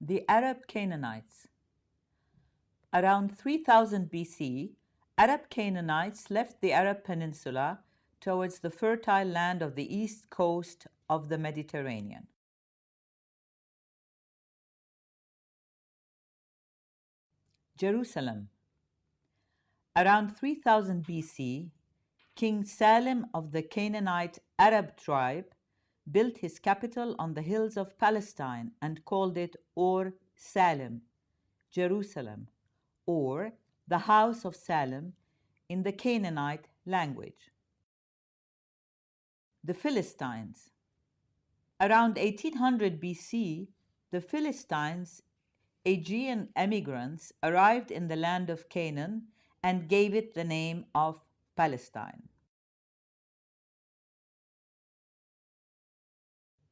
The Arab Canaanites. Around 3000 BC, Arab Canaanites left the Arab Peninsula towards the fertile land of the east coast of the Mediterranean. Jerusalem. Around 3000 BC, King Salim of the Canaanite Arab tribe built his capital on the hills of Palestine and called it Or Salim, Jerusalem, or the House of Salim in the Canaanite language. The Philistines. Around 1800 BC, the Philistines, Aegean emigrants, arrived in the land of Canaan and gave it the name of Palestine.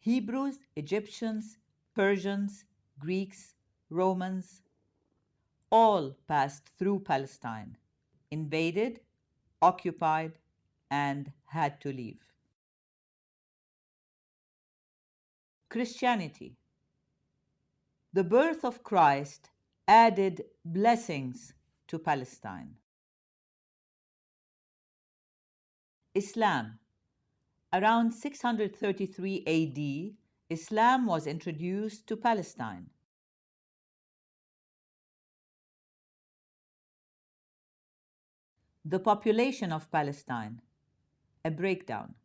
Hebrews, Egyptians, Persians, Greeks, Romans, all passed through Palestine, invaded, occupied, and had to leave. Christianity. The birth of Christ added blessings to Palestine. Islam. Around 633 AD, Islam was introduced to Palestine. The population of Palestine. A breakdown.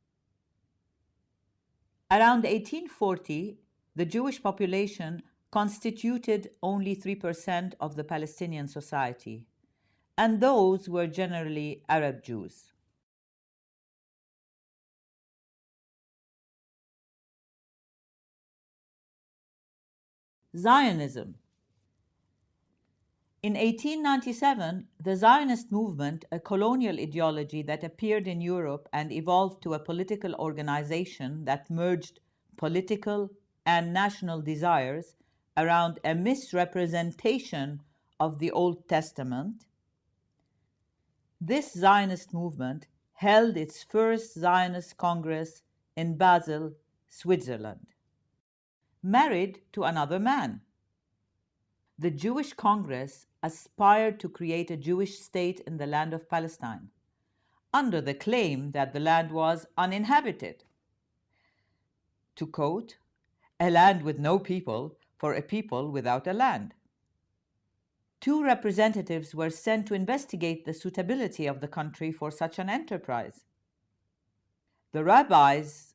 Around 1840, the Jewish population constituted only 3% of the Palestinian society, and those were generally Arab Jews. Zionism. In 1897, the Zionist movement, a colonial ideology that appeared in Europe and evolved to a political organization that merged political and national desires around a misrepresentation of the Old Testament, this Zionist movement held its first Zionist Congress in Basel, Switzerland. Married to another man. The Jewish Congress aspired to create a Jewish state in the land of Palestine, under the claim that the land was uninhabited. To quote, "A land with no people for a people without a land." 2 representatives were sent to investigate the suitability of the country for such an enterprise. The rabbis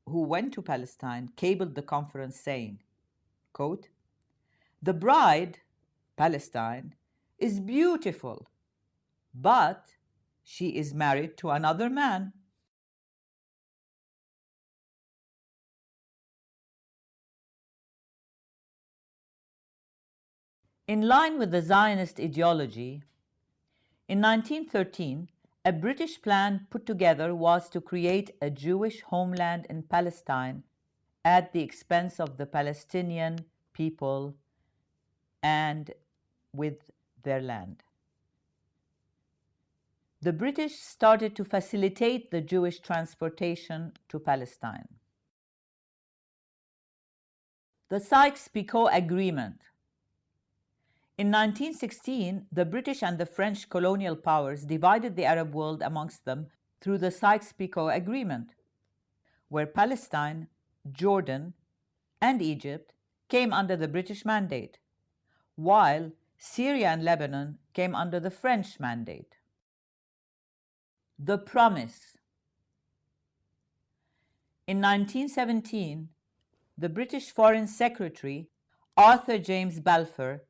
who went to Palestine cabled the conference saying, quote, "The bride, Palestine, is beautiful, but she is married to another man." In line with the Zionist ideology, in 1913, a British plan put together was to create a Jewish homeland in Palestine at the expense of the Palestinian people and with their land. The British started to facilitate the Jewish transportation to Palestine. The Sykes-Picot Agreement. In 1916, the British and the French colonial powers divided the Arab world amongst them through the Sykes-Picot Agreement, where Palestine, Jordan, and Egypt came under the British mandate, while Syria and Lebanon came under the French mandate. The Promise. In 1917, the British Foreign Secretary, Arthur James Balfour,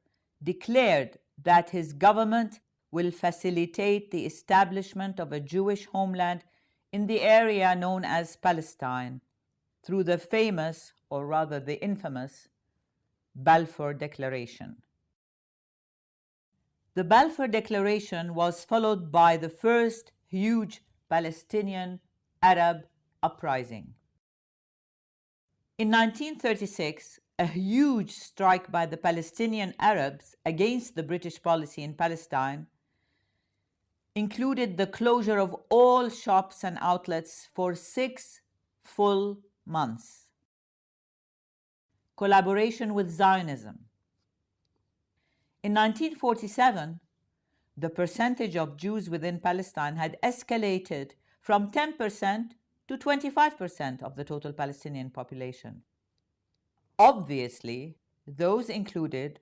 declared that his government will facilitate the establishment of a Jewish homeland in the area known as Palestine through the famous, or rather the infamous, Balfour Declaration. The Balfour Declaration was followed by the first huge Palestinian Arab uprising. In 1936, a huge strike by the Palestinian Arabs against the British policy in Palestine included the closure of all shops and outlets for 6 full months. collaboration with Zionism. In 1947, the percentage of Jews within Palestine had escalated from 10% to 25% of the total Palestinian population. Obviously, those included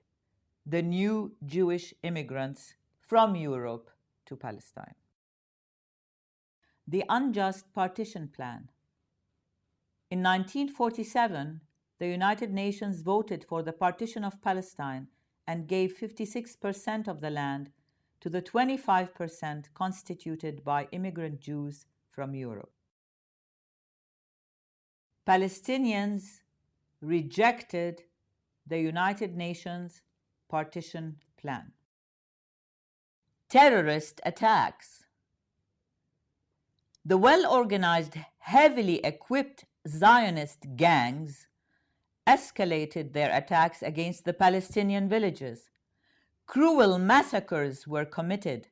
the new Jewish immigrants from Europe to Palestine. The unjust partition plan. In 1947, the United Nations voted for the partition of Palestine and gave 56% of the land to the 25% constituted by immigrant Jews from Europe. Palestinians rejected the United Nations partition plan. Terrorist attacks. The well-organized, heavily equipped Zionist gangs escalated their attacks against the Palestinian villages. Cruel massacres were committed.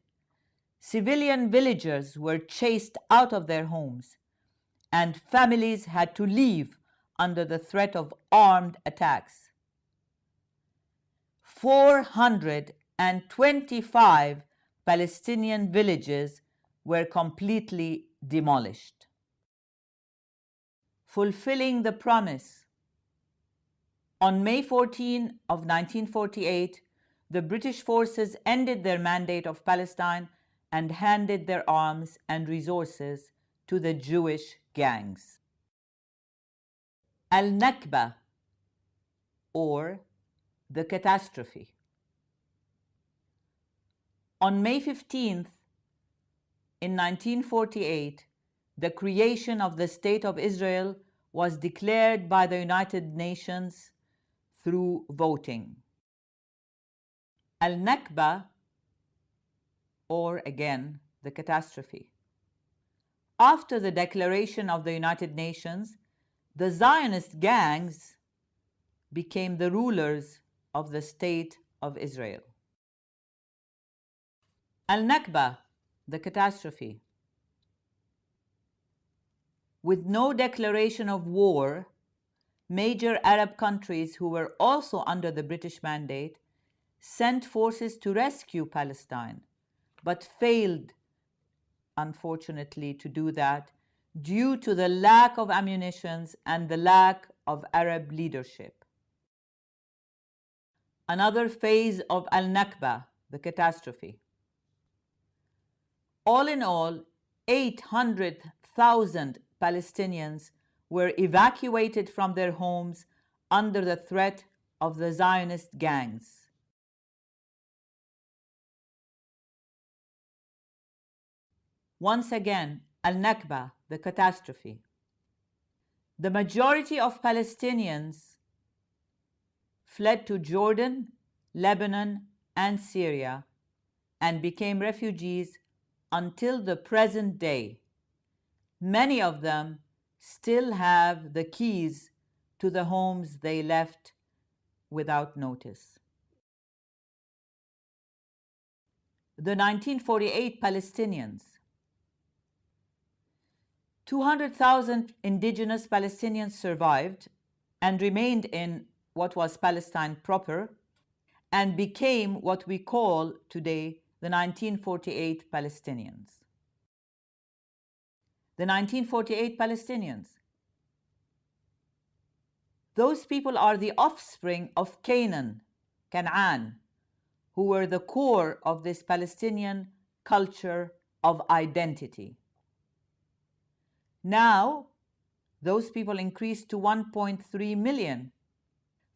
Civilian villagers were chased out of their homes, and families had to leave under the threat of armed attacks. 425 Palestinian villages were completely demolished. Fulfilling the promise. On May 14 of 1948, the British forces ended their mandate of Palestine and handed their arms and resources to the Jewish gangs. Al-Nakba, or the catastrophe. On May 15th, in 1948, the creation of the State of Israel was declared by the United Nations through voting. Al-Nakba, or again, the catastrophe. After the declaration of the United Nations, the Zionist gangs became the rulers of the State of Israel. Al-Nakba, the catastrophe. With no declaration of war, major Arab countries who were also under the British mandate sent forces to rescue Palestine, but failed, unfortunately, to do that due to the lack of ammunition and the lack of Arab leadership. Another phase of Al-Nakba, the catastrophe. All in all, 800,000 Palestinians were evacuated from their homes under the threat of the Zionist gangs. Once again, Al-Nakba, the catastrophe. The majority of Palestinians fled to Jordan, Lebanon, and Syria and became refugees until the present day. Many of them still have the keys to the homes they left without notice. The 1948 Palestinians. 200,000 indigenous Palestinians survived and remained in what was Palestine proper and became what we call today the 1948 Palestinians. The 1948 Palestinians. Those people are the offspring of Canaan, who were the core of this Palestinian culture of identity. Now, those people increased to 1.3 million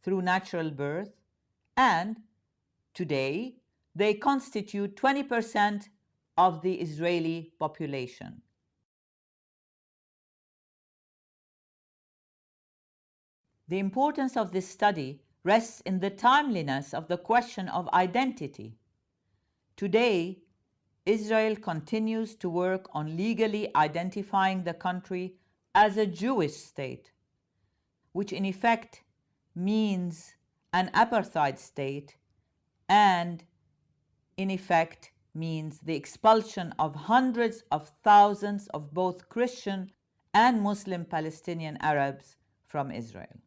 through natural birth, and today they constitute 20% of the Israeli population. The importance of this study rests in the timeliness of the question of identity. Today, Israel continues to work on legally identifying the country as a Jewish state, which in effect means an apartheid state and in effect means the expulsion of hundreds of thousands of both Christian and Muslim Palestinian Arabs from Israel.